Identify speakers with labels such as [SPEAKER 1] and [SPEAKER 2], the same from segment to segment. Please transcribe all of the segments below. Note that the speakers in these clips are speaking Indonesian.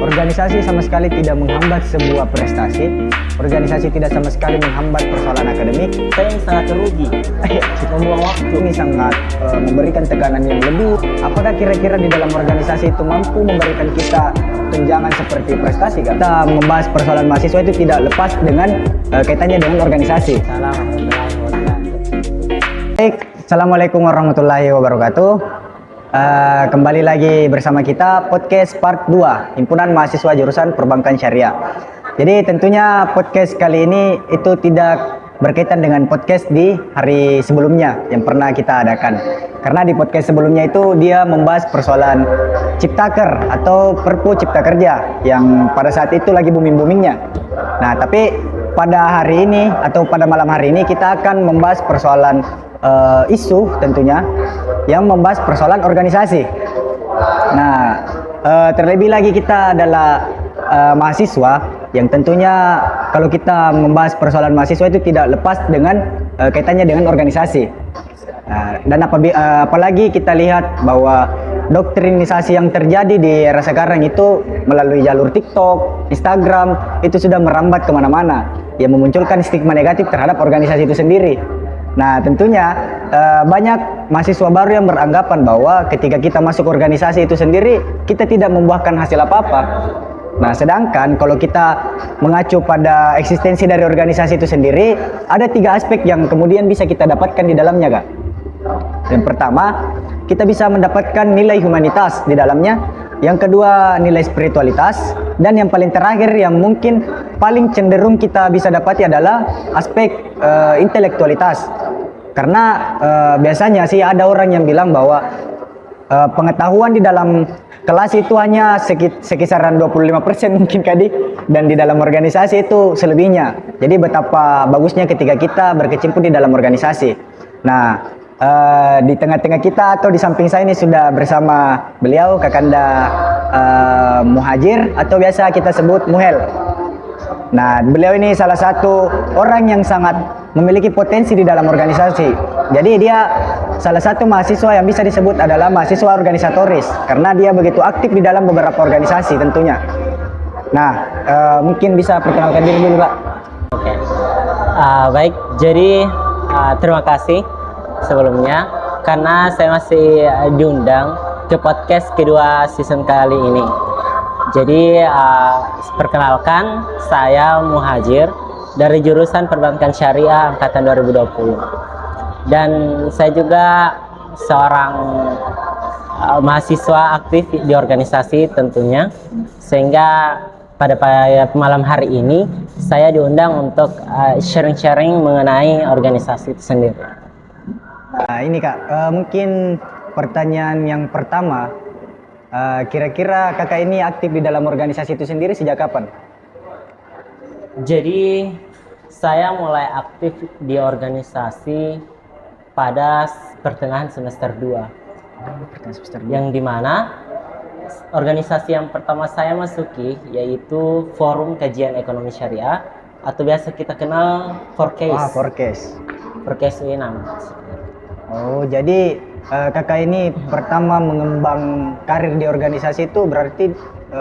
[SPEAKER 1] Organisasi sama sekali tidak menghambat sebuah prestasi. Organisasi tidak sama sekali menghambat persoalan akademik.
[SPEAKER 2] Saya yang sangat rugi, membuang waktu.
[SPEAKER 1] Ini sangat memberikan tekanan yang lebih. Apakah kira-kira di dalam organisasi itu mampu memberikan kita tunjangan seperti prestasi? Kita membahas persoalan mahasiswa itu tidak lepas dengan kaitannya dengan organisasi. Baik, Assalamualaikum warahmatullahi wabarakatuh. Kembali lagi bersama kita podcast part 2 Himpunan Mahasiswa Jurusan Perbankan Syariah. Jadi tentunya podcast kali ini itu tidak berkaitan dengan podcast di hari sebelumnya yang pernah kita adakan. Karena di podcast sebelumnya itu dia membahas persoalan Ciptaker atau Perpu Cipta Kerja yang pada saat itu lagi booming-boomingnya. Nah, tapi pada hari ini atau pada malam hari ini kita akan membahas persoalan isu tentunya yang membahas persoalan organisasi. Nah, terlebih lagi kita adalah mahasiswa yang tentunya kalau kita membahas persoalan mahasiswa itu tidak lepas dengan kaitannya dengan organisasi. Dan apalagi kita lihat bahwa doktrinisasi yang terjadi di era sekarang itu melalui jalur TikTok, Instagram itu sudah merambat kemana-mana yang memunculkan stigma negatif terhadap organisasi itu sendiri. Nah, tentunya banyak mahasiswa baru yang beranggapan bahwa ketika kita masuk organisasi itu sendiri, kita tidak membuahkan hasil apa-apa. Nah, sedangkan kalau kita mengacu pada eksistensi dari organisasi itu sendiri, ada 3 aspek yang kemudian bisa kita dapatkan di dalamnya, Kak. Yang pertama, kita bisa mendapatkan nilai humanitas di dalamnya. Yang kedua, nilai spiritualitas. Dan yang paling terakhir yang mungkin paling cenderung kita bisa dapati adalah aspek intelektualitas. Karena biasanya sih ada orang yang bilang bahwa pengetahuan di dalam kelas itu hanya sekisaran 25% mungkin Kadi, dan di dalam organisasi itu selebihnya. Jadi betapa bagusnya ketika kita berkecimpung di dalam organisasi. Nah, di tengah-tengah kita atau di samping saya ini sudah bersama beliau Kakanda Muhajir atau biasa kita sebut Muhel. Nah, beliau ini salah satu orang yang sangat memiliki potensi di dalam organisasi. Jadi dia salah satu mahasiswa yang bisa disebut adalah mahasiswa organisatoris karena dia begitu aktif di dalam beberapa organisasi tentunya. Nah, mungkin bisa perkenalkan diri dulu, Pak.
[SPEAKER 2] Oke. Baik, jadi terima kasih sebelumnya karena saya masih diundang ke podcast kedua season kali ini. Jadi perkenalkan, saya Muhajir dari jurusan Perbankan Syariah angkatan 2020. Dan saya juga seorang mahasiswa aktif di organisasi tentunya. Sehingga pada malam hari ini saya diundang untuk sharing-sharing mengenai organisasi itu sendiri.
[SPEAKER 1] Nah, ini Kak, mungkin pertanyaan yang pertama, kira-kira kakak ini aktif di dalam organisasi itu sendiri sejak kapan?
[SPEAKER 2] Jadi saya mulai aktif di organisasi pada pertengahan semester 2.
[SPEAKER 1] Pertengahan semester 2.
[SPEAKER 2] Yang dimana organisasi yang pertama saya masuki yaitu Forum Kajian Ekonomi Syariah atau biasa kita kenal Forecase.
[SPEAKER 1] Forecase.
[SPEAKER 2] Forecase U6.
[SPEAKER 1] Oh, jadi kakak ini pertama mengembang karir di organisasi itu berarti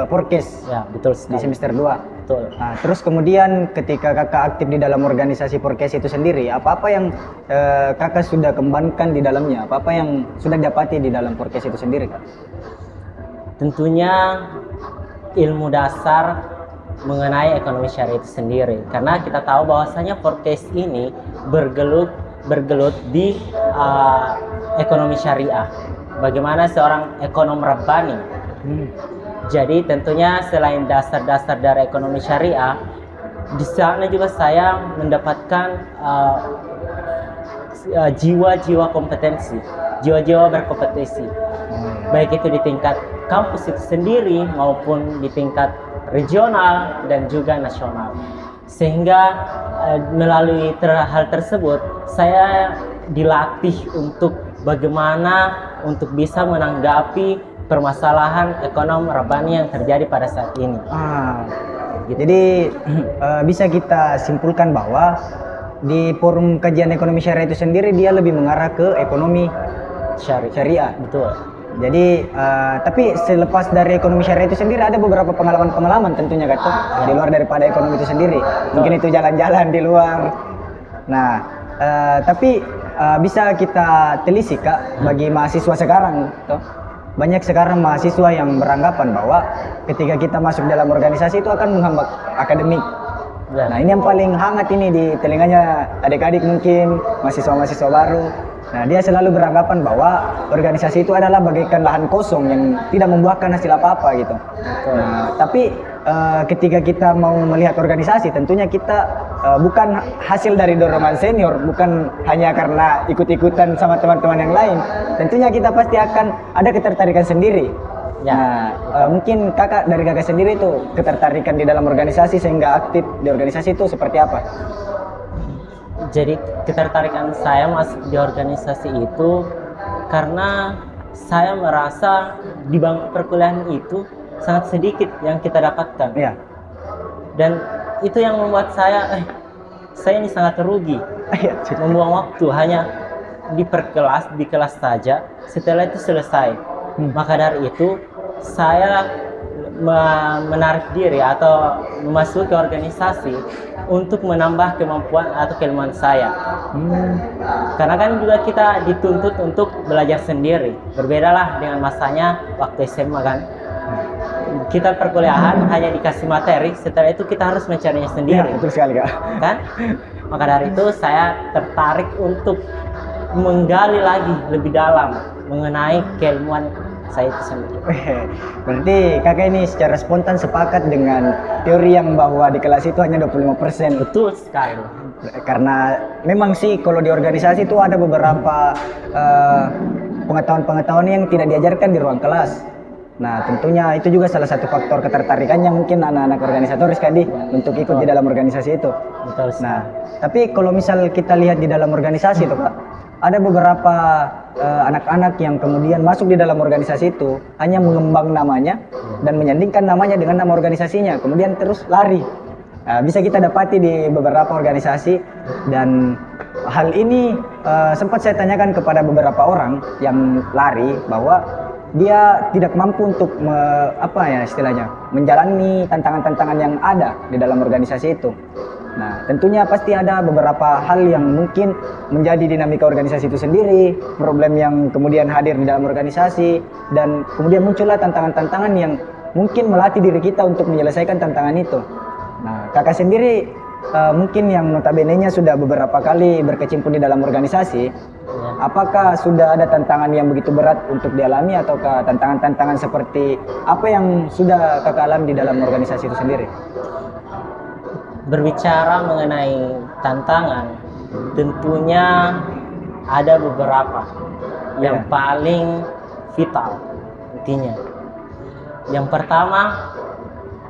[SPEAKER 1] Forecast.
[SPEAKER 2] Ya, betul
[SPEAKER 1] di
[SPEAKER 2] sekali.
[SPEAKER 1] semester 2.
[SPEAKER 2] Betul.
[SPEAKER 1] Nah, terus kemudian ketika kakak aktif di dalam organisasi Forecast itu sendiri, apa-apa yang kakak sudah kembangkan di dalamnya? Apa-apa yang sudah dapati di dalam Forecast itu sendiri, Kak?
[SPEAKER 2] Tentunya ilmu dasar mengenai ekonomi syariah itu sendiri. Karena kita tahu bahwasanya Forecast ini bergelut di ekonomi syariah. Bagaimana seorang ekonom rabbani. Jadi tentunya selain dasar-dasar dari ekonomi syariah, di sana juga saya mendapatkan jiwa-jiwa kompetensi, jiwa-jiwa berkompetensi. Baik itu di tingkat kampus itu sendiri maupun di tingkat regional dan juga nasional. Sehingga melalui hal tersebut saya dilatih untuk bagaimana untuk bisa menanggapi permasalahan ekonomi rabbani yang terjadi pada saat ini.
[SPEAKER 1] Gitu. Jadi bisa kita simpulkan bahwa di Forum Kajian Ekonomi Syariah itu sendiri dia lebih mengarah ke ekonomi syariah.
[SPEAKER 2] Betul.
[SPEAKER 1] Jadi tapi selepas dari ekonomi syariah itu sendiri ada beberapa pengalaman-pengalaman tentunya Kak tuh, di luar daripada ekonomi itu sendiri. Mungkin itu jalan-jalan di luar. Nah, tapi bisa kita telisik Kak bagi mahasiswa sekarang tuh. Banyak sekarang mahasiswa yang beranggapan bahwa ketika kita masuk dalam organisasi itu akan menghambat akademik.
[SPEAKER 2] Ya.
[SPEAKER 1] Nah, ini yang paling hangat ini di telinganya adik-adik mungkin, mahasiswa-mahasiswa baru. Nah, dia selalu beranggapan bahwa organisasi itu adalah bagaikan lahan kosong yang tidak membuahkan hasil apa-apa gitu. Nah, tapi ketika kita mau melihat organisasi, tentunya kita bukan hasil dari dorongan senior, bukan hanya karena ikut-ikutan sama teman-teman yang lain. Tentunya kita pasti akan ada ketertarikan sendiri.
[SPEAKER 2] Ya.
[SPEAKER 1] Nah, mungkin dari kakak sendiri itu ketertarikan di dalam organisasi sehingga aktif di organisasi itu seperti apa?
[SPEAKER 2] Jadi ketertarikan saya masuk di organisasi itu karena saya merasa di bangku perkuliahan itu sangat sedikit yang kita dapatkan.
[SPEAKER 1] Iya.
[SPEAKER 2] Dan itu yang membuat saya ini sangat rugi.
[SPEAKER 1] Iya.
[SPEAKER 2] Membuang waktu hanya di kelas saja, setelah itu selesai. Maka dari itu saya menarik diri atau memasuki organisasi untuk menambah kemampuan atau keilmuan saya. Karena kan juga kita dituntut untuk belajar sendiri. Berbedalah dengan masanya waktu SMA kan. Kita perkuliahan hanya dikasih materi, setelah itu kita harus mencarinya sendiri.
[SPEAKER 1] Iya, betul sekali Kak.
[SPEAKER 2] Kan? Maka dari itu saya tertarik untuk menggali lagi lebih dalam mengenai keilmuan saya itu sendiri.
[SPEAKER 1] Berarti kakak ini secara spontan sepakat dengan teori yang bahwa di kelas itu hanya 25%.
[SPEAKER 2] Betul sekali.
[SPEAKER 1] Karena memang sih kalau di organisasi itu ada beberapa pengetahuan-pengetahuan yang tidak diajarkan di ruang kelas. Nah, tentunya itu juga salah satu faktor ketertarikannya mungkin anak-anak organisatoris Kak untuk ikut di dalam organisasi itu.
[SPEAKER 2] Betul.
[SPEAKER 1] Nah, tapi kalau misal kita lihat di dalam organisasi itu Kak, ada beberapa anak-anak yang kemudian masuk di dalam organisasi itu hanya mengembang namanya dan menyandingkan namanya dengan nama organisasinya, kemudian terus lari. Nah, bisa kita dapati di beberapa organisasi, dan hal ini sempat saya tanyakan kepada beberapa orang yang lari bahwa dia tidak mampu untuk menjalani tantangan-tantangan yang ada di dalam organisasi itu. Nah, tentunya pasti ada beberapa hal yang mungkin menjadi dinamika organisasi itu sendiri, problem yang kemudian hadir di dalam organisasi, dan kemudian muncullah tantangan-tantangan yang mungkin melatih diri kita untuk menyelesaikan tantangan itu. Nah, kakak sendiri mungkin yang notabene-nya sudah beberapa kali berkecimpung di dalam organisasi, apakah sudah ada tantangan yang begitu berat untuk dialami, ataukah tantangan-tantangan seperti apa yang sudah kakak alami di dalam organisasi itu sendiri?
[SPEAKER 2] Berbicara mengenai tantangan, tentunya ada beberapa yang paling vital intinya. Yang pertama,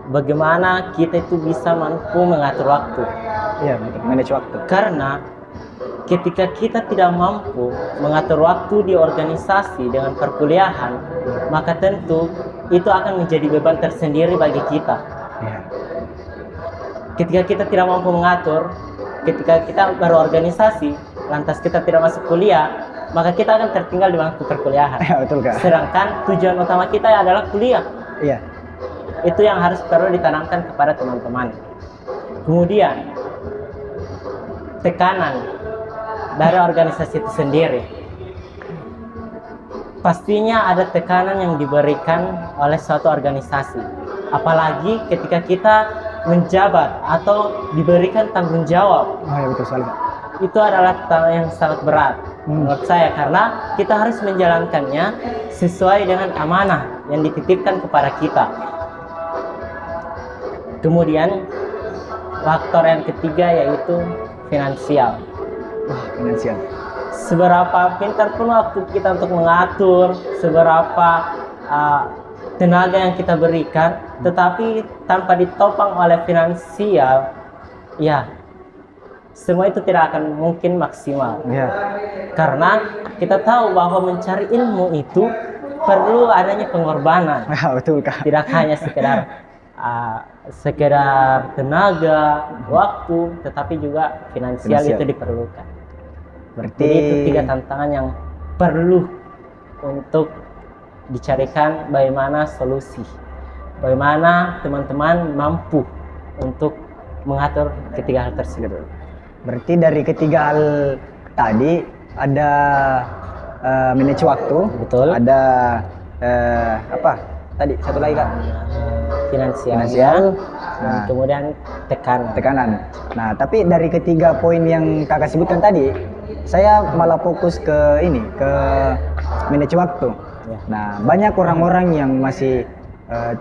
[SPEAKER 2] bagaimana kita itu bisa mampu mengatur waktu.
[SPEAKER 1] Iya, manage waktu.
[SPEAKER 2] Karena ketika kita tidak mampu mengatur waktu di organisasi dengan perkuliahan, maka tentu itu akan menjadi beban tersendiri bagi kita.
[SPEAKER 1] Iya.
[SPEAKER 2] Ketika kita tidak mampu mengatur, ketika kita baru organisasi, lantas kita tidak masuk kuliah, maka kita akan tertinggal di bangku perkuliahan.
[SPEAKER 1] Ya, betul Kak.
[SPEAKER 2] Sedangkan tujuan utama kita adalah kuliah.
[SPEAKER 1] Iya.
[SPEAKER 2] Itu yang harus perlu ditanamkan kepada teman-teman. Kemudian, tekanan dari organisasi itu sendiri. Pastinya ada tekanan yang diberikan oleh suatu organisasi. Apalagi ketika kita menjabat atau diberikan tanggung jawab.
[SPEAKER 1] Oh ya, betul sekali.
[SPEAKER 2] Itu adalah yang sangat berat menurut saya, karena kita harus menjalankannya sesuai dengan amanah yang dititipkan kepada kita. Kemudian faktor yang ketiga yaitu finansial.
[SPEAKER 1] Finansial.
[SPEAKER 2] Seberapa pintar pun waktu kita untuk mengatur, seberapa tenaga yang kita berikan, tetapi tanpa ditopang oleh finansial, ya semua itu tidak akan mungkin maksimal.
[SPEAKER 1] Ya.
[SPEAKER 2] Karena kita tahu bahwa mencari ilmu itu perlu adanya pengorbanan.
[SPEAKER 1] Ya, betul Kak.
[SPEAKER 2] Tidak hanya sekedar tenaga, waktu, tetapi juga finansial itu diperlukan.
[SPEAKER 1] Berarti
[SPEAKER 2] Jadi itu 3 tantangan yang perlu untuk dicarikan bagaimana solusi, bagaimana teman-teman mampu untuk mengatur ketiga hal tersebut.
[SPEAKER 1] Berarti dari ketiga hal tadi ada manage waktu,
[SPEAKER 2] Betul.
[SPEAKER 1] ada apa tadi satu lagi Kak?
[SPEAKER 2] Finansial, dan
[SPEAKER 1] nah,
[SPEAKER 2] kemudian tekanan.
[SPEAKER 1] Nah, tapi dari ketiga poin yang Kakak sebutkan tadi, saya malah fokus ke ini, ke manage waktu.
[SPEAKER 2] Ya.
[SPEAKER 1] Nah, banyak orang-orang yang masih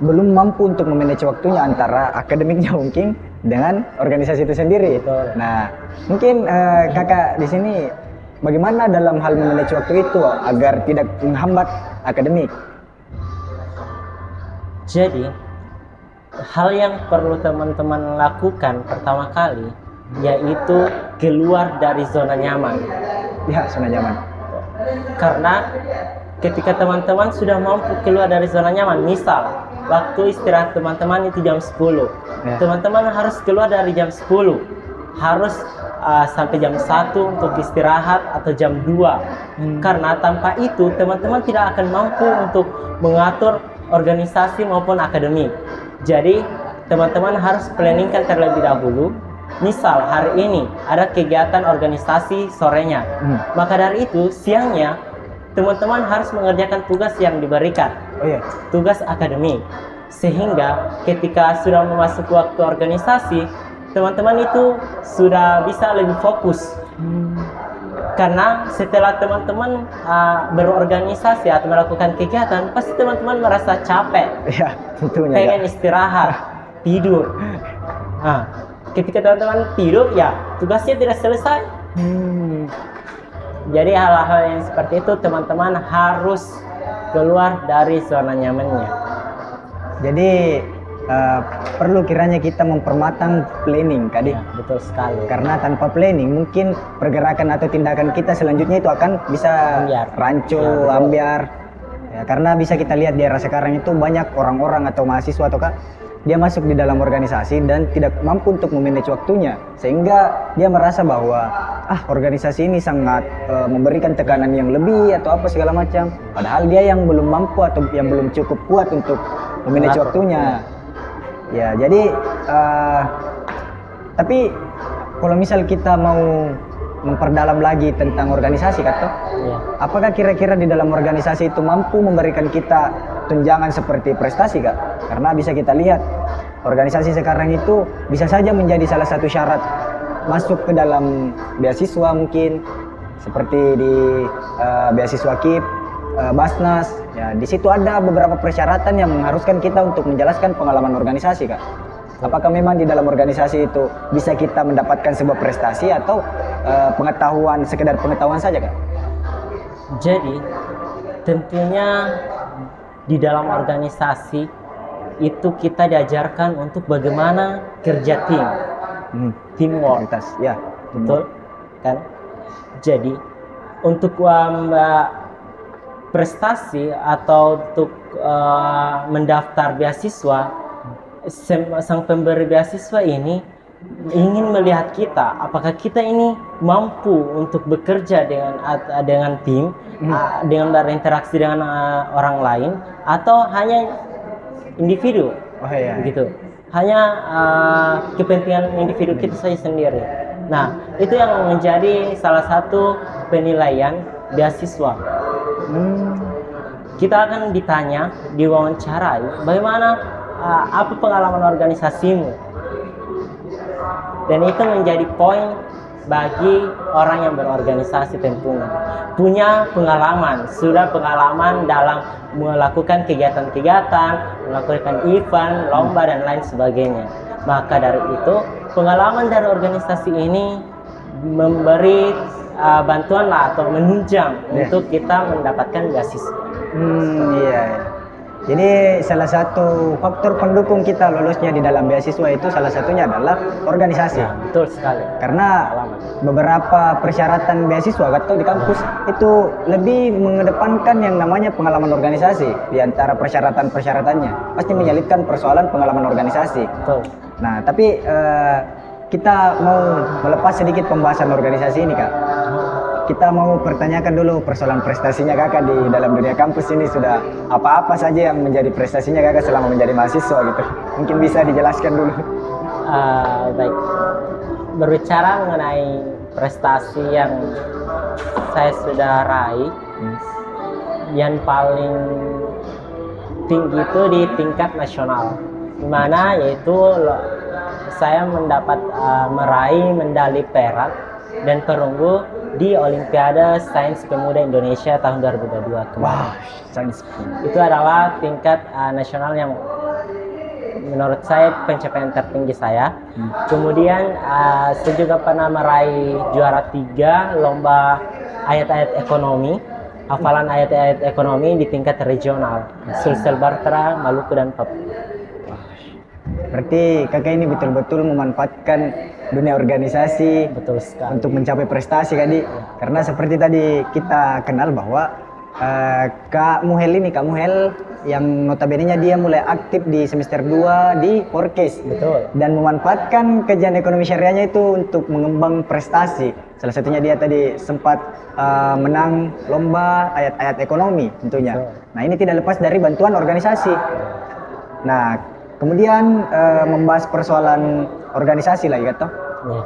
[SPEAKER 1] belum mampu untuk memanage waktunya antara akademiknya mungkin dengan organisasi itu sendiri.
[SPEAKER 2] Betul.
[SPEAKER 1] Nah, mungkin Kakak di sini bagaimana dalam hal memanage waktu itu agar tidak menghambat akademik?
[SPEAKER 2] Jadi, hal yang perlu teman-teman lakukan pertama kali yaitu keluar dari zona nyaman.
[SPEAKER 1] Ya, zona nyaman.
[SPEAKER 2] Karena ketika teman-teman sudah mampu keluar dari zona nyaman, misal waktu istirahat teman-teman itu jam 10,
[SPEAKER 1] Ya.
[SPEAKER 2] teman-teman harus keluar dari jam 10, harus sampai jam 1 untuk istirahat atau jam 2. Karena tanpa itu teman-teman tidak akan mampu untuk mengatur organisasi maupun akademik. Jadi teman-teman harus planningkan terlebih dahulu. Misal hari ini ada kegiatan organisasi sorenya, maka dari itu siangnya teman-teman harus mengerjakan tugas yang diberikan,
[SPEAKER 1] Oh iya.
[SPEAKER 2] tugas akademik, sehingga ketika sudah memasuki waktu organisasi, teman-teman itu sudah bisa lebih fokus. Karena setelah teman-teman berorganisasi atau melakukan kegiatan, pasti teman-teman merasa capek,
[SPEAKER 1] Ya, tentunya.
[SPEAKER 2] pengen
[SPEAKER 1] Kak.
[SPEAKER 2] istirahat, tidur. Nah, ketika teman-teman tidur, ya tugasnya tidak selesai. Jadi hal-hal yang seperti itu teman-teman harus keluar dari zona nyamannya.
[SPEAKER 1] Jadi perlu kiranya kita mempermatang planning, Kak Dik.
[SPEAKER 2] Ya, betul sekali.
[SPEAKER 1] Karena tanpa planning mungkin pergerakan atau tindakan kita selanjutnya itu akan bisa
[SPEAKER 2] Ambiar.
[SPEAKER 1] rancu,
[SPEAKER 2] Ya, betul.
[SPEAKER 1] ambiar. Ya, karena bisa kita lihat di era sekarang itu banyak orang-orang atau mahasiswa atau Kak, dia masuk di dalam organisasi dan tidak mampu untuk memanage waktunya, sehingga dia merasa bahwa organisasi ini sangat memberikan tekanan yang lebih atau apa segala macam, padahal dia yang belum mampu atau yang belum cukup kuat untuk memanage
[SPEAKER 2] Mengatur.
[SPEAKER 1] waktunya. Ya, jadi tapi kalau misal kita mau memperdalam lagi tentang organisasi, Kak,
[SPEAKER 2] Ya.
[SPEAKER 1] apakah kira-kira di dalam organisasi itu mampu memberikan kita tunjangan seperti prestasi, Kak? Karena bisa kita lihat organisasi sekarang itu bisa saja menjadi salah satu syarat masuk ke dalam beasiswa, mungkin seperti di beasiswa KIP, Basnas. Ya, di situ ada beberapa persyaratan yang mengharuskan kita untuk menjelaskan pengalaman organisasi, Kak. Apakah memang di dalam organisasi itu bisa kita mendapatkan sebuah prestasi atau pengetahuan, sekedar pengetahuan saja, Kak?
[SPEAKER 2] Jadi tentunya di dalam organisasi itu kita diajarkan untuk bagaimana kerja tim, teamwork,
[SPEAKER 1] Kualitas, ya.
[SPEAKER 2] betul kan? Jadi untuk prestasi atau untuk mendaftar beasiswa, sang pemberi beasiswa ini ingin melihat kita apakah kita ini mampu untuk bekerja dengan tim, dengan berinteraksi dengan orang lain, atau hanya individu.
[SPEAKER 1] Oh iya.
[SPEAKER 2] Begitu, hanya kepentingan individu kita saja sendiri. Nah, itu yang menjadi salah satu penilaian beasiswa. Kita akan ditanya, diwawancarai, bagaimana apa pengalaman organisasimu, dan itu menjadi poin bagi orang yang berorganisasi. Tentunya punya pengalaman, sudah pengalaman dalam melakukan kegiatan-kegiatan, melakukan event, lomba dan lain sebagainya. Maka dari itu pengalaman dari organisasi ini memberi bantuan lah atau menunjang untuk kita mendapatkan beasiswa.
[SPEAKER 1] Iya. Jadi salah satu faktor pendukung kita lolusnya di dalam beasiswa itu salah satunya adalah organisasi.
[SPEAKER 2] Ya, betul sekali.
[SPEAKER 1] Karena beberapa persyaratan beasiswa atau di kampus itu lebih mengedepankan yang namanya pengalaman organisasi di antara persyaratan-persyaratannya. Pasti menyelipkan persoalan pengalaman organisasi.
[SPEAKER 2] Betul.
[SPEAKER 1] Nah, tapi kita mau melepas sedikit pembahasan organisasi ini, Kak. kita mau pertanyakan dulu persoalan prestasinya kakak di dalam dunia kampus ini. Sudah apa-apa saja yang menjadi prestasinya kakak selama menjadi mahasiswa gitu. Mungkin bisa dijelaskan dulu.
[SPEAKER 2] Baik, berbicara mengenai prestasi yang saya sudah raih, yang paling tinggi itu di tingkat nasional, di mana yaitu saya mendapat meraih medali perak dan perunggu di Olimpiade Sains Pemuda Indonesia tahun 2022 kemarin.
[SPEAKER 1] Wah, sains.
[SPEAKER 2] Itu adalah tingkat nasional yang menurut saya pencapaian tertinggi saya. Kemudian saya juga pernah meraih juara 3 lomba ayat-ayat ekonomi, hafalan ayat-ayat ekonomi di tingkat regional, Sulsel Bartra, Maluku dan Papua.
[SPEAKER 1] Berarti kakak ini betul-betul memanfaatkan dunia organisasi
[SPEAKER 2] Betul sekali.
[SPEAKER 1] untuk mencapai prestasi Kak Di. Karena seperti tadi kita kenal bahwa Kak Muhel yang notabene-nya dia mulai aktif di semester 2 di Porkes.
[SPEAKER 2] Betul.
[SPEAKER 1] Dan memanfaatkan kajian ekonomi syariahnya itu untuk mengembang prestasi. Salah satunya dia tadi sempat menang lomba ayat-ayat ekonomi tentunya.
[SPEAKER 2] Betul.
[SPEAKER 1] Nah, ini tidak lepas dari bantuan organisasi. Nah, kemudian membahas persoalan organisasi lagi kata.
[SPEAKER 2] Ya.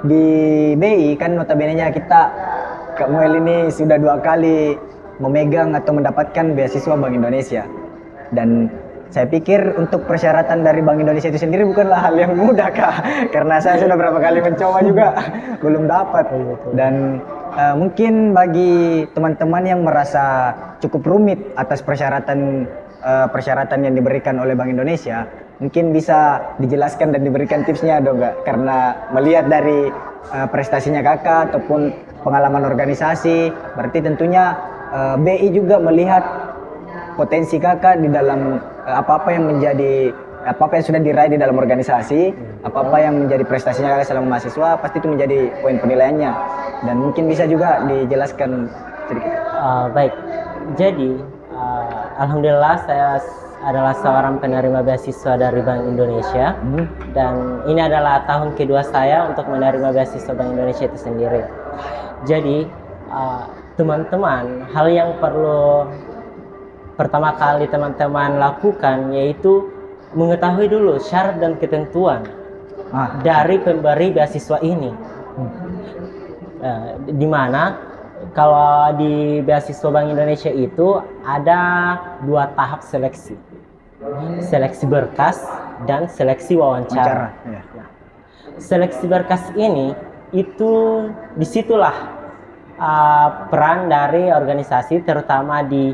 [SPEAKER 1] Di BI kan notabene-nya kita Kak Muel ini sudah 2 kali memegang atau mendapatkan beasiswa Bank Indonesia. Dan saya pikir untuk persyaratan dari Bank Indonesia itu sendiri bukanlah hal yang mudah Kak. Karena saya sudah berapa kali mencoba juga belum dapat. Dan mungkin bagi teman-teman yang merasa cukup rumit atas persyaratan yang diberikan oleh Bank Indonesia, mungkin bisa dijelaskan dan diberikan tipsnya dong Kak. Karena melihat dari prestasinya kakak ataupun pengalaman organisasi, berarti tentunya BI juga melihat potensi kakak di dalam apa-apa yang sudah diraih di dalam organisasi, apa-apa yang menjadi prestasinya kakak selama mahasiswa, pasti itu menjadi poin penilaiannya. Dan mungkin bisa juga dijelaskan sedikit.
[SPEAKER 2] Baik, jadi alhamdulillah saya adalah seorang penerima beasiswa dari Bank Indonesia, dan ini adalah tahun kedua saya untuk menerima beasiswa Bank Indonesia itu sendiri. Jadi teman-teman, hal yang perlu pertama kali teman-teman lakukan yaitu mengetahui dulu syarat dan ketentuan dari pemberi beasiswa ini. Di mana kalau di beasiswa Bank Indonesia itu ada 2 tahap seleksi. Seleksi berkas dan seleksi wawancara.
[SPEAKER 1] Ya.
[SPEAKER 2] Seleksi berkas ini itu disitulah peran dari organisasi, terutama di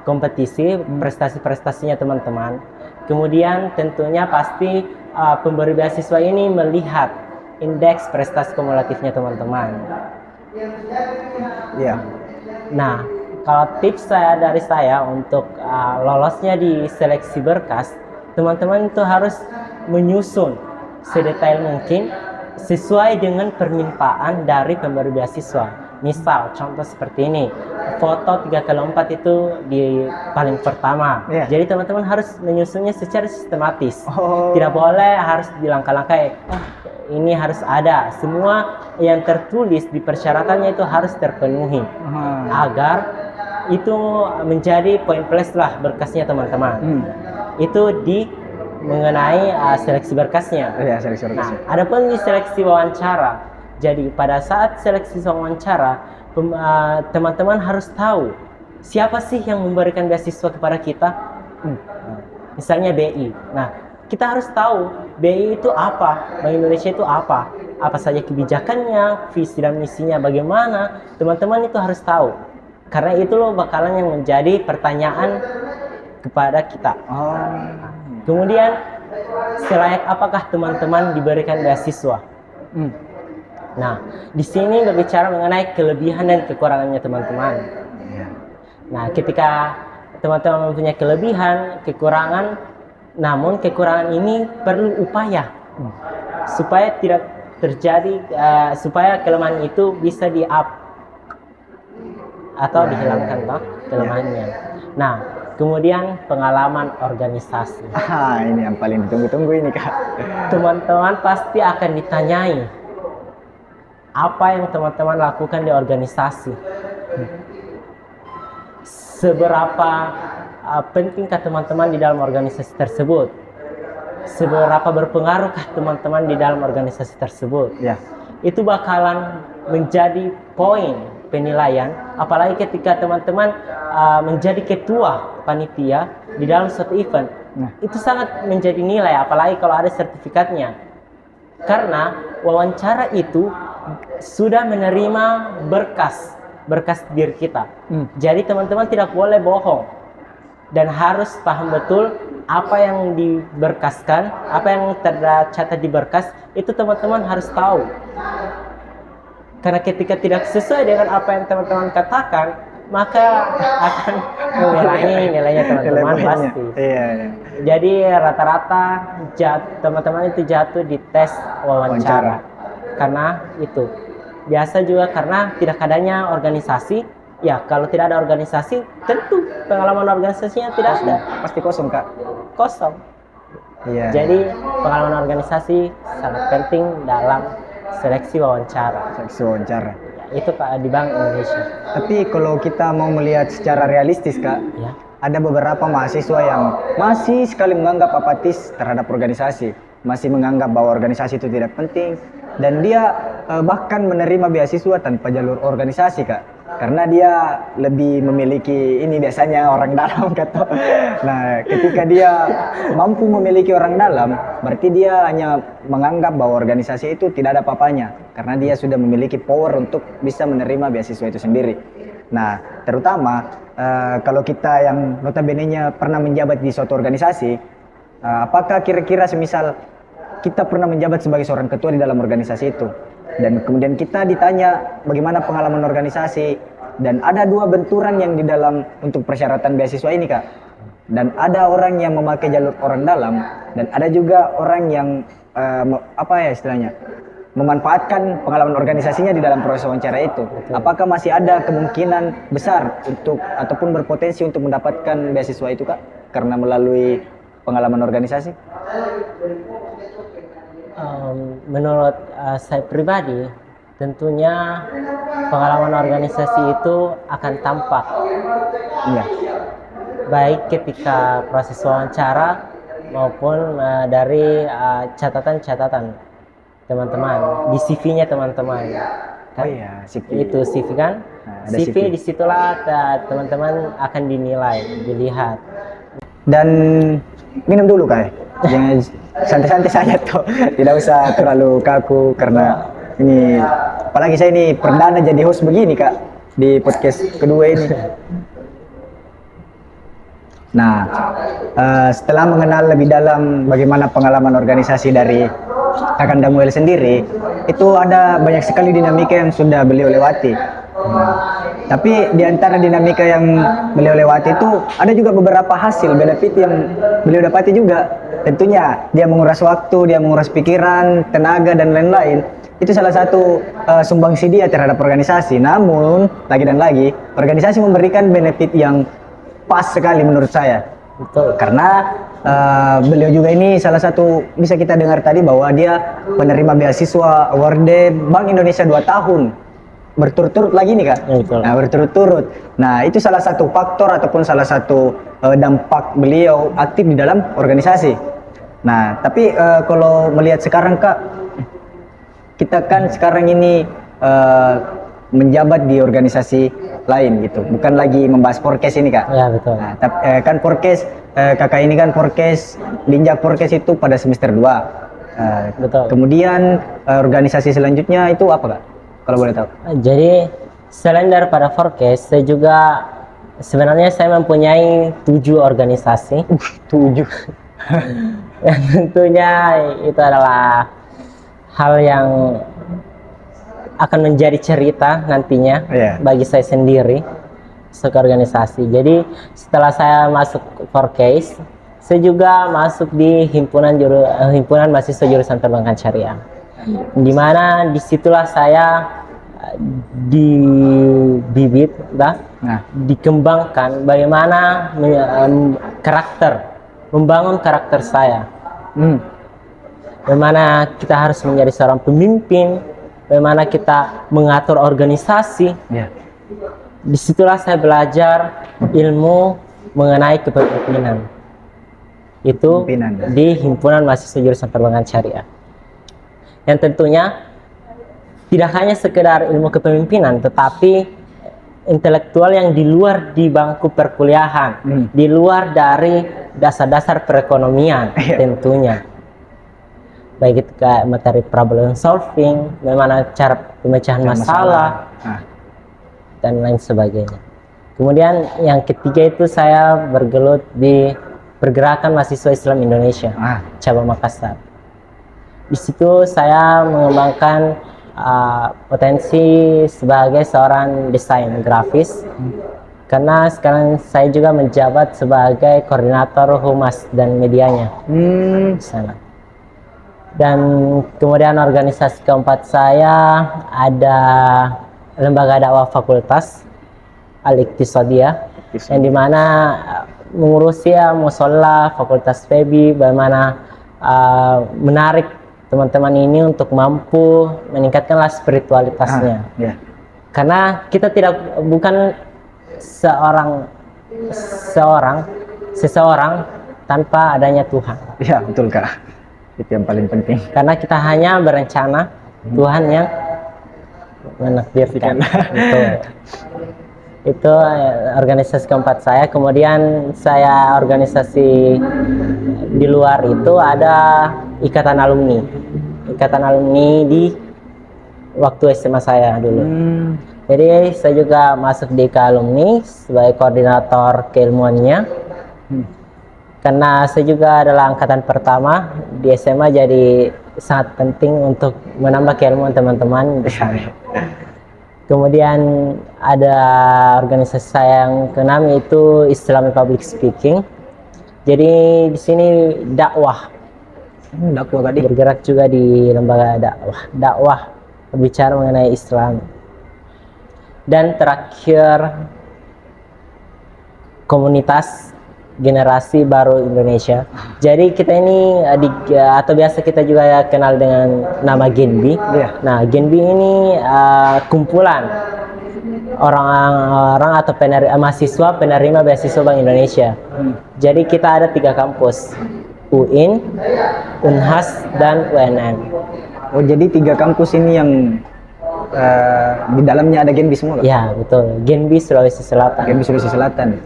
[SPEAKER 2] kompetisi prestasi-prestasinya teman-teman. Kemudian tentunya pasti pemberi beasiswa ini melihat indeks prestasi kumulatifnya teman-teman.
[SPEAKER 1] Iya.
[SPEAKER 2] Nah, kalau tips dari saya untuk lolosnya di seleksi berkas, teman-teman itu harus menyusun sedetail mungkin sesuai dengan permintaan dari pemberi beasiswa. Misal, contoh seperti ini, foto 3x4 itu di paling pertama.
[SPEAKER 1] Yeah.
[SPEAKER 2] Jadi teman-teman harus menyusunnya secara sistematis.
[SPEAKER 1] Oh.
[SPEAKER 2] Tidak boleh harus dilangkah-langkai. Ini harus ada. Semua yang tertulis di persyaratannya itu harus terpenuhi. Agar itu menjadi poin plus lah berkasnya teman-teman. Itu mengenai seleksi berkasnya.
[SPEAKER 1] Ya, seleksi berkasnya.
[SPEAKER 2] Nah, adapun di seleksi wawancara. Jadi pada saat seleksi wawancara, teman-teman harus tahu siapa sih yang memberikan beasiswa kepada kita. Misalnya BI. Nah, kita harus tahu BI itu apa, Bank Indonesia itu apa saja kebijakannya, visi dan misinya bagaimana. Teman-teman itu harus tahu. Karena itu loh bakalan yang menjadi pertanyaan kepada kita. Kemudian, selayak apakah teman-teman diberikan beasiswa? Nah, di sini berbicara mengenai kelebihan dan kekurangannya teman-teman. Nah, ketika teman-teman mempunyai kelebihan, kekurangan, namun kekurangan ini perlu upaya supaya tidak terjadi, supaya kelemahan itu bisa di-up atau dihilangkan kelemahannya. Nah, kemudian pengalaman organisasi.
[SPEAKER 1] Ini yang paling ditunggu-tunggu ini Kak.
[SPEAKER 2] Teman-teman pasti akan ditanyai apa yang teman-teman lakukan di organisasi. Seberapa pentingkah teman-teman di dalam organisasi tersebut? Seberapa berpengaruhkah teman-teman di dalam organisasi tersebut?
[SPEAKER 1] Ya.
[SPEAKER 2] Itu bakalan menjadi poin penilaian, apalagi ketika teman-teman menjadi ketua panitia di dalam suatu event. Itu sangat menjadi nilai, apalagi kalau ada sertifikatnya. Karena wawancara itu sudah menerima berkas diri kita. Jadi teman-teman tidak boleh bohong dan harus paham betul apa yang diberkaskan, apa yang tercatat di berkas itu teman-teman harus tahu. Karena ketika tidak sesuai dengan apa yang teman-teman katakan, maka akan mengurangi nilainya teman-teman pasti.
[SPEAKER 1] Iya.
[SPEAKER 2] Jadi rata-rata teman-teman itu jatuh di tes wawancara. Karena itu biasa juga karena tidak adanya organisasi. Ya kalau tidak ada organisasi, tentu pengalaman organisasinya tidak ada.
[SPEAKER 1] Pasti kosong, Kak.
[SPEAKER 2] Kosong.
[SPEAKER 1] Iya.
[SPEAKER 2] Jadi pengalaman organisasi sangat penting dalam seleksi wawancara.
[SPEAKER 1] Seleksi wawancara.
[SPEAKER 2] Itu Kak di Bank Indonesia.
[SPEAKER 1] Tapi kalau kita mau melihat secara realistis, Kak,
[SPEAKER 2] Ya.
[SPEAKER 1] ada beberapa mahasiswa yang masih sekali menganggap apatis terhadap organisasi, masih menganggap bahwa organisasi itu tidak penting, dan dia bahkan menerima beasiswa tanpa jalur organisasi, Kak. Karena dia lebih memiliki ini biasanya orang dalam, kata. Nah, ketika dia mampu memiliki orang dalam, berarti dia hanya menganggap bahwa organisasi itu tidak ada apa-apanya, karena dia sudah memiliki power untuk bisa menerima beasiswa itu sendiri. Nah, terutama kalau kita yang notabene-nya pernah menjabat di suatu organisasi, apakah kira-kira semisal kita pernah menjabat sebagai seorang ketua di dalam organisasi itu, dan kemudian kita ditanya bagaimana pengalaman organisasi, dan ada dua benturan yang di dalam untuk persyaratan beasiswa ini, Kak. Dan ada orang yang memakai jalur orang dalam, dan ada juga orang yang istilahnya memanfaatkan pengalaman organisasinya di dalam proses wawancara itu. Apakah masih ada kemungkinan besar untuk ataupun berpotensi untuk mendapatkan beasiswa itu, Kak, karena melalui pengalaman organisasi?
[SPEAKER 2] Menurut saya pribadi, tentunya pengalaman organisasi itu akan tampak.
[SPEAKER 1] Iya.
[SPEAKER 2] Baik ketika proses wawancara maupun dari catatan-catatan teman-teman di CV-nya teman-teman. Kan?
[SPEAKER 1] Oh iya, CV.
[SPEAKER 2] Itu CV kan?
[SPEAKER 1] Nah, ada
[SPEAKER 2] CV
[SPEAKER 1] CV.
[SPEAKER 2] disitulah teman-teman akan dinilai, dilihat.
[SPEAKER 1] Dan minum dulu, Kak. Jangan santai-santai saja tuh. Tidak usah terlalu kaku karena ini apalagi saya ini perdana jadi host begini, Kak, di podcast kedua ini. Nah, setelah mengenal lebih dalam bagaimana pengalaman organisasi dari Kakak Damuel sendiri, itu ada banyak sekali dinamika yang sudah beliau lewati. Tapi di antara dinamika yang beliau lewati itu ada juga beberapa hasil benefit yang beliau dapati juga. Tentunya dia menguras waktu, dia menguras pikiran, tenaga, dan lain-lain. Itu salah satu sumbangsi dia terhadap organisasi. Namun, lagi dan lagi, organisasi memberikan benefit yang pas sekali menurut saya.
[SPEAKER 2] Betul.
[SPEAKER 1] Karena beliau juga ini salah satu, bisa kita dengar tadi bahwa dia penerima beasiswa award Bank Indonesia 2 tahun. Berturut-turut lagi nih, Kak.
[SPEAKER 2] Ya, betul.
[SPEAKER 1] Nah, berturut-turut. Nah, itu salah satu faktor ataupun salah satu dampak beliau aktif di dalam organisasi. Nah, tapi kalau melihat sekarang, Kak, kita kan sekarang ini menjabat di organisasi lain gitu, bukan lagi membahas Porkes ini, Kak.
[SPEAKER 2] Ya, betul.
[SPEAKER 1] Nah, kan Porkes, kakak ini kan Porkes, linjak Porkes itu pada semester 2.
[SPEAKER 2] Betul.
[SPEAKER 1] Kemudian organisasi selanjutnya itu apa, Kak? Kalau boleh tahu.
[SPEAKER 2] Jadi selain daripada Forecast, saya juga sebenarnya saya mempunyai 7 organisasi.
[SPEAKER 1] 7.
[SPEAKER 2] Dan tentunya itu adalah hal yang akan menjadi cerita nantinya bagi saya sendiri sebagai organisasi. Jadi setelah saya masuk Forecast, saya juga masuk di himpunan mahasiswa jurusan perbankan syariah. Di mana disitulah saya dibibit, dikembangkan bagaimana membangun karakter saya. Bagaimana kita harus menjadi seorang pemimpin, bagaimana kita mengatur organisasi.
[SPEAKER 1] Ya.
[SPEAKER 2] Disitulah saya belajar ilmu mengenai kepemimpinan. Itu
[SPEAKER 1] Kepemimpinan.
[SPEAKER 2] di Himpunan Mahasiswa Jurusan Perbankan Syariah. Yang tentunya tidak hanya sekedar ilmu kepemimpinan, tetapi intelektual yang di luar di bangku perkuliahan, di luar dari dasar-dasar perekonomian tentunya. Baik itu kayak materi problem solving, bagaimana cara pemecahan masalah, dan lain sebagainya. Kemudian yang ketiga itu saya bergelut di Pergerakan Mahasiswa Islam Indonesia, cabang Makassar. Di situ saya mengembangkan potensi sebagai seorang desain grafis, karena sekarang saya juga menjabat sebagai koordinator humas dan medianya di sana. Dan kemudian organisasi keempat saya ada lembaga dakwah fakultas Al-Iqtisadiyah, yang dimana mengurusi musola fakultas FEBI, bagaimana menarik teman-teman ini untuk mampu meningkatkanlah spiritualitasnya. Karena kita bukan seseorang tanpa adanya Tuhan.
[SPEAKER 1] Ya, betul Kak. Itu yang paling penting.
[SPEAKER 2] Karena kita hanya berencana, Tuhan yang menakdirkan. Itu organisasi keempat saya. Kemudian saya organisasi di luar itu ada ikatan alumni di waktu SMA saya dulu. Jadi saya juga masuk di alumni sebagai koordinator keilmuannya. Karena saya juga adalah angkatan pertama di SMA, jadi sangat penting untuk menambah keilmuan teman-teman di sana. Kemudian ada organisasi saya yang keenam, itu Islamic Public Speaking. Jadi di sini dakwah tadi, bergerak juga di lembaga dakwah berbicara mengenai Islam. Dan terakhir komunitas generasi baru Indonesia. Jadi kita ini atau biasa kita juga kenal dengan nama Genbi. Nah, Genbi ini kumpulan orang-orang atau mahasiswa penerima beasiswa Bank Indonesia. Jadi kita ada 3 kampus, UIN, Unhas, dan UNN.
[SPEAKER 1] Oh, jadi 3 kampus ini yang di dalamnya ada Genbi semua, Kak?
[SPEAKER 2] Ya, betul. Genbi Sulawesi Selatan.
[SPEAKER 1] Genbi Sulawesi Selatan.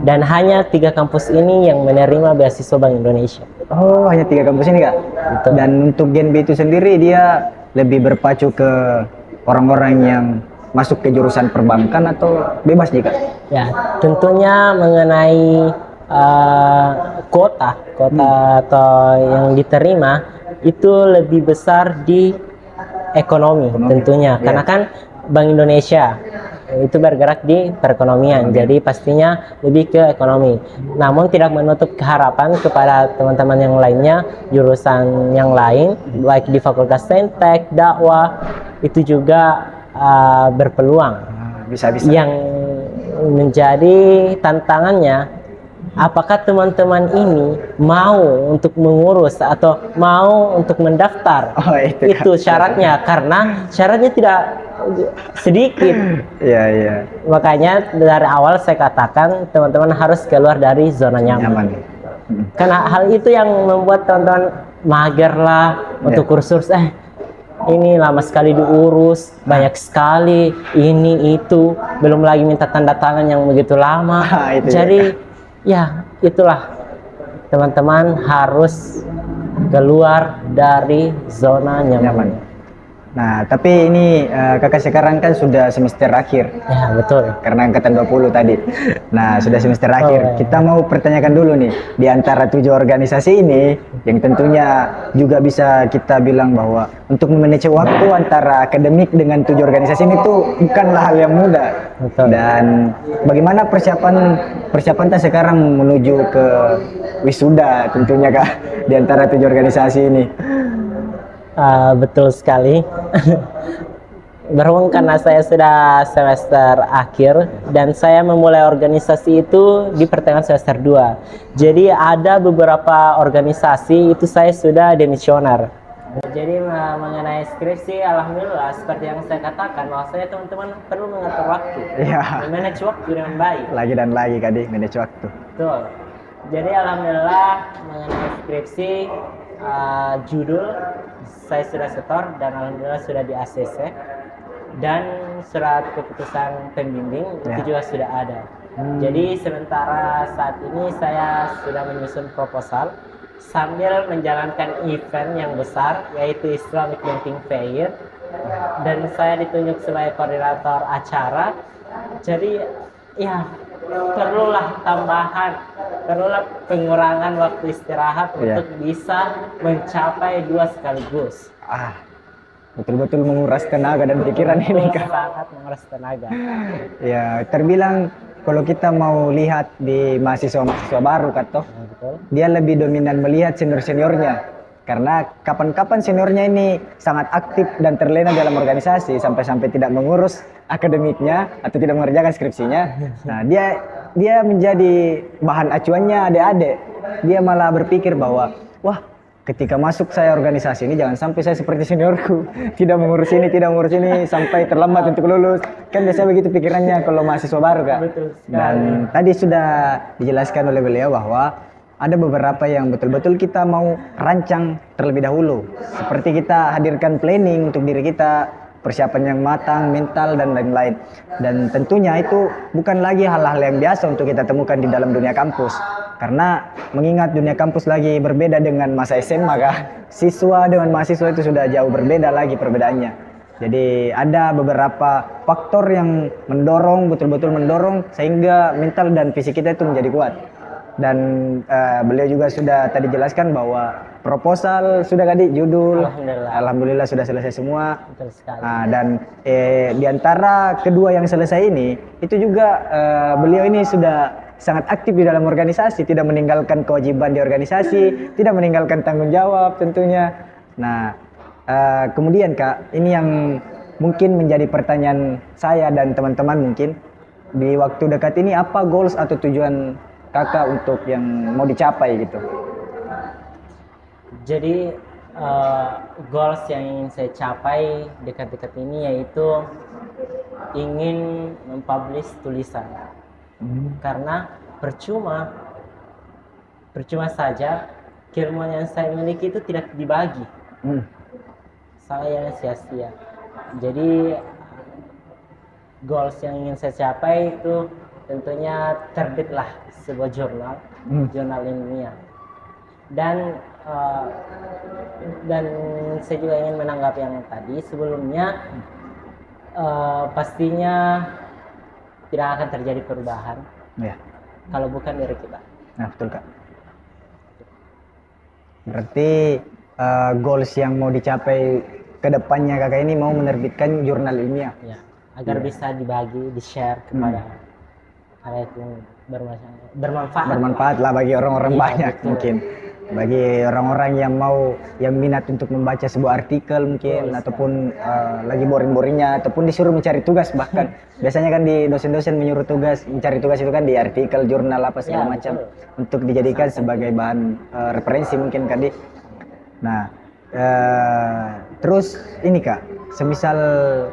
[SPEAKER 2] Dan hanya 3 kampus ini yang menerima beasiswa Bank Indonesia.
[SPEAKER 1] Oh, hanya 3 kampus ini, Kak?
[SPEAKER 2] Betul.
[SPEAKER 1] Dan untuk Genbi itu sendiri, dia lebih berpacu ke orang-orang yang masuk ke jurusan perbankan atau bebas nih, Kak?
[SPEAKER 2] Ya, tentunya mengenai kuota atau yang diterima itu lebih besar di ekonomi. Tentunya. Karena kan Bank Indonesia itu bergerak di perekonomian, jadi pastinya lebih ke ekonomi. Namun tidak menutup harapan kepada teman-teman yang lainnya, jurusan yang lain, baik di Fakultas Saintek, dakwah, itu juga berpeluang. Bisa-bisa. Yang menjadi tantangannya, apakah teman-teman ini mau untuk mengurus atau mau untuk mendaftar? Itu syaratnya, karena syaratnya tidak sedikit.
[SPEAKER 1] Iya.
[SPEAKER 2] Makanya dari awal saya katakan teman-teman harus keluar dari zona nyaman. Karena hal itu yang membuat teman-teman mager lah untuk kursus. Ini lama sekali diurus, banyak sekali ini itu, belum lagi minta tanda tangan yang begitu lama. Jadi ya itulah, teman-teman harus keluar dari zona nyaman.
[SPEAKER 1] Nah, tapi ini kakak sekarang kan sudah semester akhir.
[SPEAKER 2] Ya, betul.
[SPEAKER 1] Karena angkatan 20 tadi. Nah, sudah semester akhir. Kita mau pertanyakan dulu nih, di antara 7 organisasi ini, yang tentunya juga bisa kita bilang bahwa untuk memanage waktu antara akademik dengan 7 organisasi ini tuh bukanlah hal yang mudah.
[SPEAKER 2] Betul.
[SPEAKER 1] Dan bagaimana persiapan kita sekarang menuju ke wisuda tentunya, Kak, di antara 7 organisasi ini?
[SPEAKER 2] Betul sekali. Berhubung karena saya sudah semester akhir dan saya memulai organisasi itu di pertengahan semester 2. Jadi ada beberapa organisasi itu saya sudah demisioner. Jadi mengenai skripsi, alhamdulillah seperti yang saya katakan bahwasanya teman-teman perlu mengatur waktu,
[SPEAKER 1] Iya.
[SPEAKER 2] memanage waktu dengan baik.
[SPEAKER 1] Lagi dan lagi Kak, manage waktu.
[SPEAKER 2] Betul. Jadi alhamdulillah mengenai skripsi judul saya sudah setor dan alhamdulillah sudah di ACC dan surat keputusan pembimbing itu juga sudah ada. Jadi sementara saat ini saya sudah menyusun proposal sambil menjalankan event yang besar yaitu Islamic Banking Fair dan saya ditunjuk sebagai koordinator acara. Jadi ya perlulah pengurangan waktu istirahat untuk bisa mencapai dua sekaligus.
[SPEAKER 1] Betul-betul menguras tenaga dan pikiran ini Kak.
[SPEAKER 2] Sangat menguras tenaga.
[SPEAKER 1] Ya, terbilang kalau kita mau lihat di mahasiswa baru Kak toh, dia lebih dominan melihat seniornya. Karena kapan-kapan seniornya ini sangat aktif dan terlena dalam organisasi sampai tidak mengurus akademiknya atau tidak mengerjakan skripsinya. Nah, dia menjadi bahan acuannya adik-adik. Dia malah berpikir bahwa wah, ketika masuk saya organisasi ini jangan sampai saya seperti seniorku, tidak mengurus ini sampai terlambat untuk lulus. Kan biasanya begitu pikirannya kalau mahasiswa baru Kak. Dan tadi sudah dijelaskan oleh beliau bahwa ada beberapa yang betul-betul kita mau rancang terlebih dahulu. Seperti kita hadirkan planning untuk diri kita, persiapan yang matang, mental dan lain-lain. Dan tentunya itu bukan lagi hal-hal yang biasa untuk kita temukan di dalam dunia kampus. Karena mengingat dunia kampus lagi berbeda dengan masa SMA Kak. Siswa dengan mahasiswa itu sudah jauh berbeda lagi perbedaannya. Jadi ada beberapa faktor yang betul-betul mendorong sehingga mental dan fisik kita itu menjadi kuat. Dan beliau juga sudah tadi jelaskan bahwa proposal sudah tadi judul alhamdulillah sudah selesai semua.
[SPEAKER 2] Betul sekali.
[SPEAKER 1] Dan di antara kedua yang selesai ini itu juga beliau ini sudah sangat aktif di dalam organisasi, tidak meninggalkan kewajiban di organisasi, tidak meninggalkan tanggung jawab tentunya. Nah, kemudian Kak, ini yang mungkin menjadi pertanyaan saya dan teman-teman mungkin di waktu dekat ini, apa goals atau tujuan Kakak untuk yang mau dicapai gitu?
[SPEAKER 2] Jadi goals yang ingin saya capai dekat-dekat ini yaitu ingin mempublish tulisan. Karena percuma saja keilmuan yang saya miliki itu tidak dibagi. Saya sia-sia. Jadi goals yang ingin saya capai itu tentunya terbitlah sebuah jurnal ilmiah. Dan saya juga ingin menanggapi yang tadi sebelumnya, pastinya tidak akan terjadi perubahan kalau bukan dari kita.
[SPEAKER 1] Nah, betul Kak. Berarti goals yang mau dicapai ke depannya Kakak ini mau menerbitkan jurnal ilmiah.
[SPEAKER 2] Ya, agar bisa dibagi, di-share kepada halayak yang bermanfaat.
[SPEAKER 1] Bermanfaat lah bagi orang-orang banyak mungkin. Bagi orang-orang yang minat untuk membaca sebuah artikel mungkin ataupun lagi boring-boringnya ataupun disuruh mencari tugas bahkan. Biasanya kan di dosen-dosen mencari tugas itu kan di artikel, jurnal apa segala macam untuk dijadikan sebagai bahan referensi mungkin kan. Nah, terus ini Kak, semisal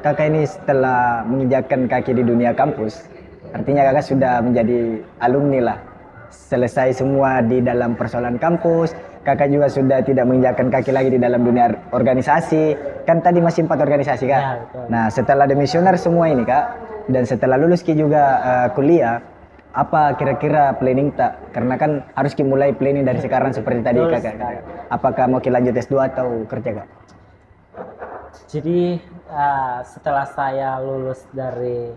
[SPEAKER 1] Kakak ini setelah menginjakkan kaki di dunia kampus, artinya Kakak sudah menjadi alumni lah. Selesai semua di dalam persoalan kampus, Kakak juga sudah tidak menginjakkan kaki lagi di dalam dunia organisasi. Kan tadi masih 4 organisasi Kak.
[SPEAKER 2] Ya,
[SPEAKER 1] nah, setelah demisioner semua ini Kak, dan setelah lulus Ki juga kuliah, apa kira-kira planning tak? Karena kan harus mulai planning dari sekarang seperti tadi Kakak. Apakah mau lanjut S2 atau kerja Kak?
[SPEAKER 2] Jadi setelah saya lulus dari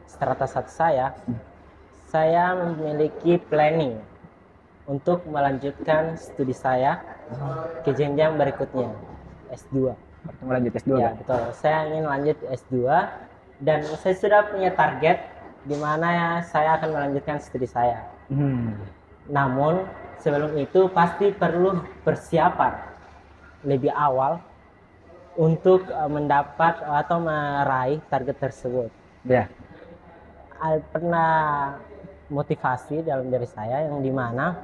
[SPEAKER 2] strata 1 saya memiliki planning untuk melanjutkan studi saya ke jenjang berikutnya, S2.
[SPEAKER 1] Mau lanjut S2
[SPEAKER 2] ya,
[SPEAKER 1] Kak?
[SPEAKER 2] Betul. Saya ingin lanjut S2 dan saya sudah punya target di mana saya akan melanjutkan studi saya. Namun sebelum itu pasti perlu persiapan lebih awal untuk mendapat atau meraih target tersebut. Pernah motivasi dalam diri saya yang dimana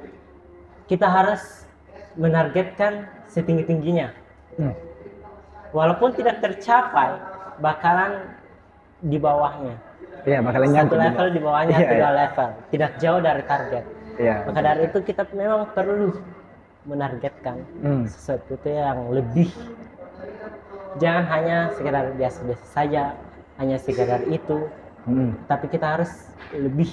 [SPEAKER 2] kita harus menargetkan setinggi-tingginya.
[SPEAKER 1] Hmm.
[SPEAKER 2] Walaupun tidak tercapai, bakalan di bawahnya.
[SPEAKER 1] Iya, bakalan
[SPEAKER 2] Satu
[SPEAKER 1] nyangkut
[SPEAKER 2] level di bawahnya
[SPEAKER 1] Iya,
[SPEAKER 2] atau
[SPEAKER 1] iya.
[SPEAKER 2] dua level, tidak jauh dari target.
[SPEAKER 1] Iya.
[SPEAKER 2] Maka dari itu kita memang perlu menargetkan
[SPEAKER 1] Hmm.
[SPEAKER 2] sesuatu itu yang lebih. Jangan hanya sekedar biasa-biasa saja, hanya sekedar itu,
[SPEAKER 1] Hmm.
[SPEAKER 2] tapi kita harus lebih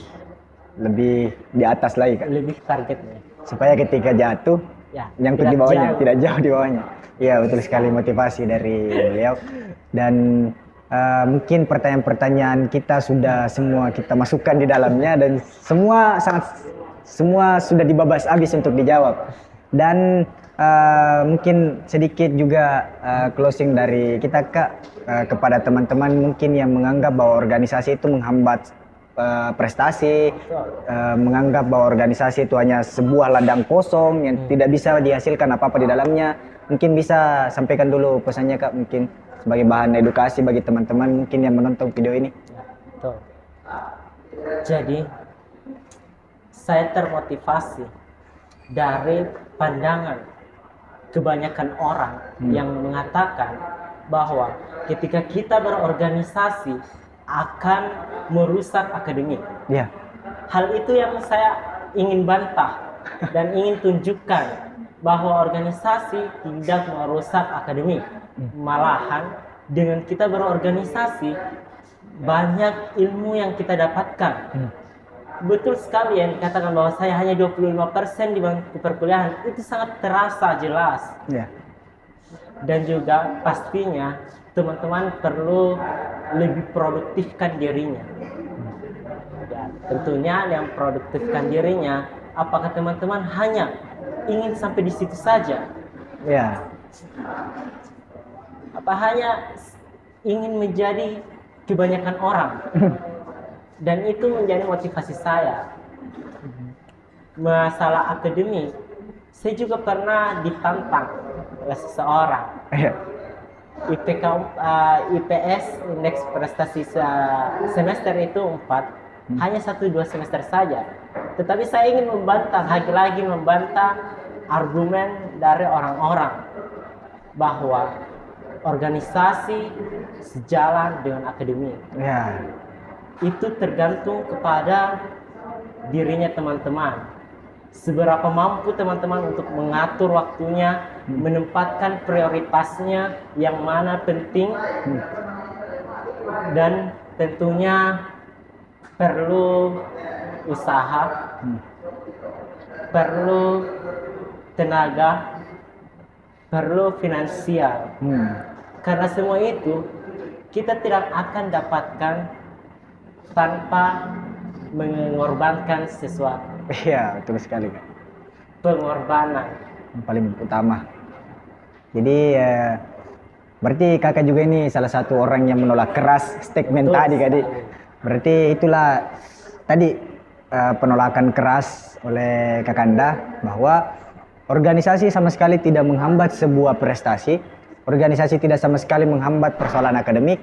[SPEAKER 1] Lebih di atas lagi Kak.
[SPEAKER 2] lebih targetnya.
[SPEAKER 1] Supaya ketika jatuh
[SPEAKER 2] Ya,
[SPEAKER 1] nyangkut di
[SPEAKER 2] tidak
[SPEAKER 1] bawahnya,
[SPEAKER 2] jauh.
[SPEAKER 1] tidak jauh di bawahnya. Iya, betul sekali motivasi dari beliau. Dan mungkin pertanyaan-pertanyaan kita sudah semua kita masukkan di dalamnya dan semua sudah dibabas habis untuk dijawab. Dan mungkin sedikit juga closing dari kita Kak kepada teman-teman mungkin yang menganggap bahwa organisasi itu menghambat prestasi, menganggap bahwa organisasi itu hanya sebuah ladang kosong yang tidak bisa dihasilkan apa-apa di dalamnya. Mungkin bisa sampaikan dulu pesannya Kak, mungkin sebagai bahan edukasi bagi teman-teman mungkin yang menonton video ini.
[SPEAKER 2] Ya, betul. Jadi saya termotivasi dari pandangan kebanyakan orang yang mengatakan bahwa ketika kita berorganisasi akan merusak akademik.
[SPEAKER 1] Ya,
[SPEAKER 2] Hal itu yang saya ingin bantah dan ingin tunjukkan bahwa organisasi tidak merusak akademik. Malahan dengan kita berorganisasi banyak ilmu yang kita dapatkan. Betul sekali yang dikatakan bahwa saya hanya 25% di bangku perkuliahan, itu sangat terasa jelas.
[SPEAKER 1] ya,
[SPEAKER 2] Dan juga pastinya teman-teman perlu lebih produktifkan dirinya. Ya, tentunya yang produktifkan dirinya, apakah teman-teman hanya ingin sampai di situ saja?
[SPEAKER 1] ya,
[SPEAKER 2] Apa hanya ingin menjadi kebanyakan orang? Dan itu menjadi motivasi saya. Masalah akademik, saya juga pernah ditantang oleh seseorang.
[SPEAKER 1] ya,
[SPEAKER 2] IPS indeks prestasi semester itu 4, hanya 1-2 semester saja. Tetapi saya ingin membantah, lagi-lagi membantah argumen dari orang-orang bahwa organisasi sejalan dengan akademik.
[SPEAKER 1] ya,
[SPEAKER 2] Itu tergantung kepada dirinya teman-teman. Seberapa mampu teman-teman untuk mengatur waktunya, menempatkan prioritasnya yang mana penting, dan tentunya perlu usaha, perlu tenaga, perlu finansial. Karena semua itu kita tidak akan dapatkan tanpa mengorbankan sesuatu.
[SPEAKER 1] Iya, betul sekali Kak.
[SPEAKER 2] Pengorbanan.
[SPEAKER 1] Yang paling utama. Jadi berarti kakak juga ini salah satu orang yang menolak keras statement
[SPEAKER 2] Betul
[SPEAKER 1] tadi Kak.
[SPEAKER 2] sekali.
[SPEAKER 1] Berarti itulah tadi penolakan keras oleh Kakanda bahwa organisasi sama sekali tidak menghambat sebuah prestasi. Organisasi tidak sama sekali menghambat persoalan akademik.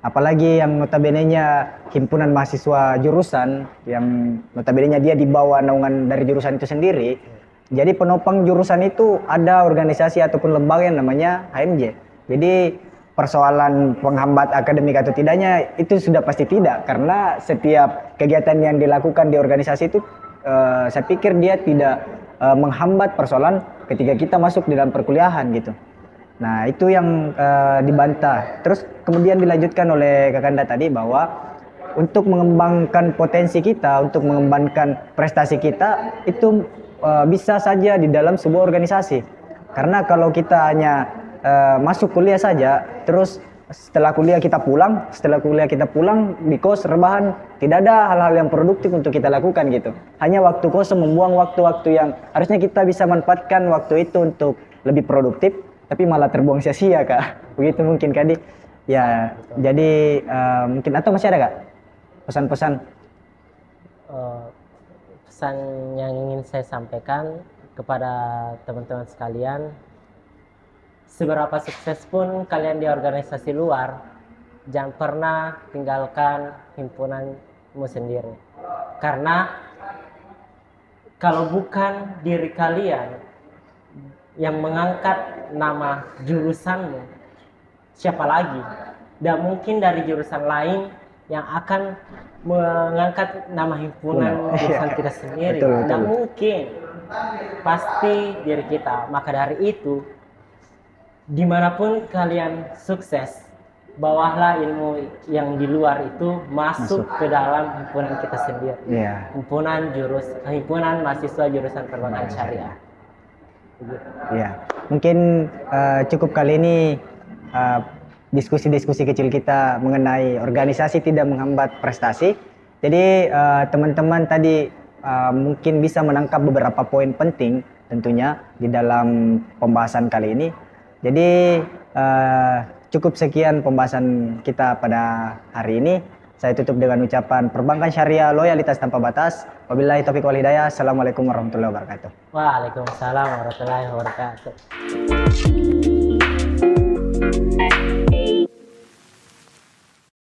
[SPEAKER 1] Apalagi yang notabene-nya himpunan mahasiswa jurusan yang notabene-nya dia di bawah naungan dari jurusan itu sendiri. Jadi penopang jurusan itu ada organisasi ataupun lembaga yang namanya HMJ. Jadi persoalan penghambat akademik atau tidaknya itu sudah pasti tidak, karena setiap kegiatan yang dilakukan di organisasi itu saya pikir dia tidak menghambat persoalan ketika kita masuk di dalam perkuliahan gitu. Nah itu yang dibantah. Terus kemudian dilanjutkan oleh Kakanda tadi bahwa untuk mengembangkan potensi kita, untuk mengembangkan prestasi kita itu bisa saja di dalam sebuah organisasi. Karena kalau kita hanya masuk kuliah saja, terus setelah kuliah kita pulang di kos rebahan, tidak ada hal-hal yang produktif untuk kita lakukan gitu. Hanya waktu kosong, membuang waktu-waktu yang harusnya kita bisa manfaatkan waktu itu untuk lebih produktif, tapi malah terbuang sia-sia Kak. Begitu mungkin Kak. Ya, jadi mungkin atau masih ada Kak pesan-pesan?
[SPEAKER 2] Pesan yang ingin saya sampaikan kepada teman-teman sekalian, seberapa sukses pun kalian di organisasi luar, jangan pernah tinggalkan himpunanmu sendiri. Karena kalau bukan diri kalian, yang mengangkat nama jurusanmu, siapa lagi? Dan mungkin dari jurusan lain yang akan mengangkat nama himpunan jurusan kita sendiri.
[SPEAKER 1] Betul, betul.
[SPEAKER 2] Dan mungkin pasti diri kita. Maka dari itu, dimanapun kalian sukses, bawalah ilmu yang di luar itu masuk ke dalam himpunan kita sendiri.
[SPEAKER 1] Iya.
[SPEAKER 2] Himpunan mahasiswa jurusan perbankan syariah.
[SPEAKER 1] Iya. Mungkin cukup kali ini diskusi-diskusi kecil kita mengenai organisasi tidak menghambat prestasi. Jadi teman-teman tadi mungkin bisa menangkap beberapa poin penting tentunya di dalam pembahasan kali ini. Jadi cukup sekian pembahasan kita pada hari ini. Saya tutup dengan ucapan perbankan syariah, loyalitas tanpa batas. Wabillahi taufiq wal hidayah. Assalamualaikum warahmatullahi wabarakatuh.
[SPEAKER 2] Waalaikumsalam warahmatullahi wabarakatuh.